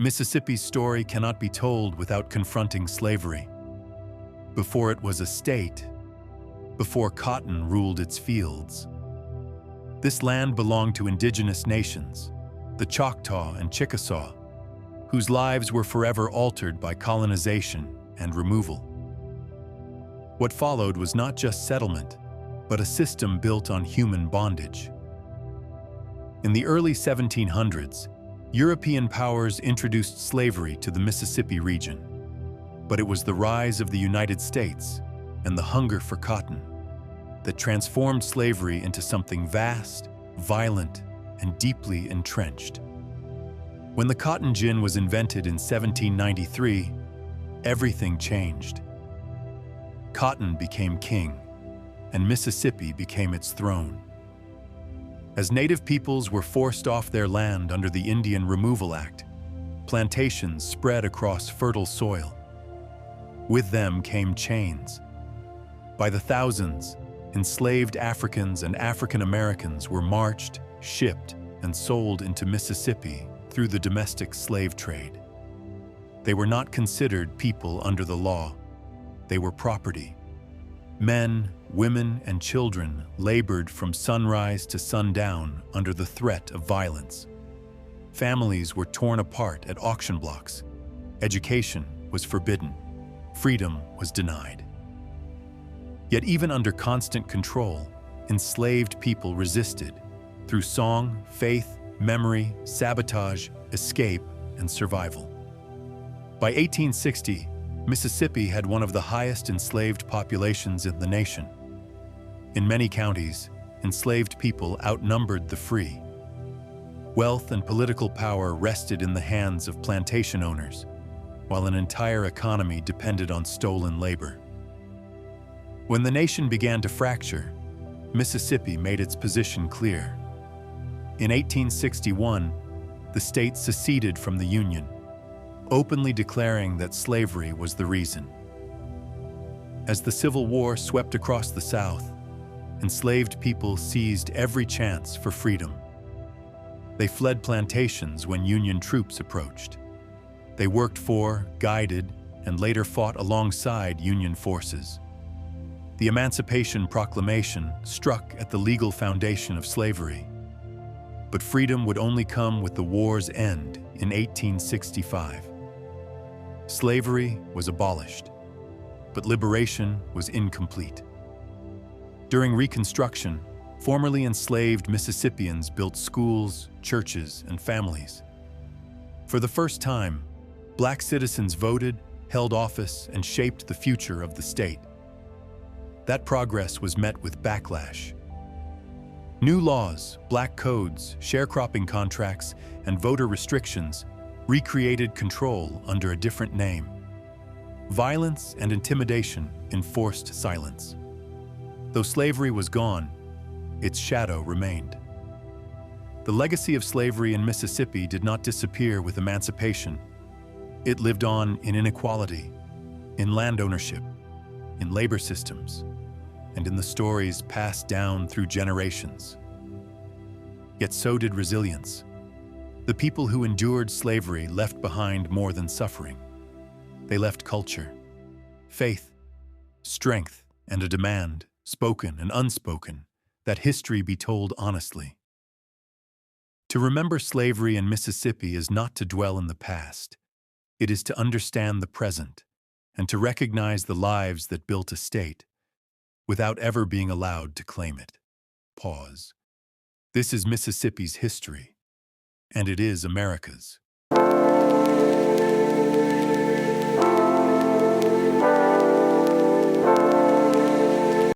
Mississippi's story cannot be told without confronting slavery. Before it was a state, before cotton ruled its fields, this land belonged to indigenous nations, the Choctaw and Chickasaw, whose lives were forever altered by colonization and removal. What followed was not just settlement, but a system built on human bondage. In the early 1700s, European powers introduced slavery to the Mississippi region, but it was the rise of the United States and the hunger for cotton that transformed slavery into something vast, violent, and deeply entrenched. When the cotton gin was invented in 1793, everything changed. Cotton became king, and Mississippi became its throne. As native peoples were forced off their land under the Indian Removal Act, plantations spread across fertile soil. With them came chains. By the thousands, enslaved Africans and African Americans were marched, shipped, and sold into Mississippi through the domestic slave trade. They were not considered people under the law. They were property. Men, women, and children labored from sunrise to sundown under the threat of violence. Families were torn apart at auction blocks. Education was forbidden. Freedom was denied. Yet even under constant control, enslaved people resisted through song, faith, memory, sabotage, escape, and survival. By 1860, Mississippi had one of the highest enslaved populations in the nation. In many counties, enslaved people outnumbered the free. Wealth and political power rested in the hands of plantation owners, while an entire economy depended on stolen labor. When the nation began to fracture, Mississippi made its position clear. In 1861, the state seceded from the Union, openly declaring that slavery was the reason. As the Civil War swept across the South, enslaved people seized every chance for freedom. They fled plantations when Union troops approached. They worked for, guided, and later fought alongside Union forces. The Emancipation Proclamation struck at the legal foundation of slavery. But freedom would only come with the war's end in 1865. Slavery was abolished, but liberation was incomplete. During Reconstruction, formerly enslaved Mississippians built schools, churches, and families. For the first time, Black citizens voted, held office, and shaped the future of the state. That progress was met with backlash. New laws, black codes, sharecropping contracts, and voter restrictions recreated control under a different name. Violence and intimidation enforced silence. Though slavery was gone, its shadow remained. The legacy of slavery in Mississippi did not disappear with emancipation. It lived on in inequality, in land ownership, in labor systems, and in the stories passed down through generations. Yet so did resilience. The people who endured slavery left behind more than suffering. They left culture, faith, strength, and a demand, spoken and unspoken, that history be told honestly. To remember slavery in Mississippi is not to dwell in the past. It is to understand the present and to recognize the lives that built a state without ever being allowed to claim it. Pause. This is Mississippi's history, and it is America's.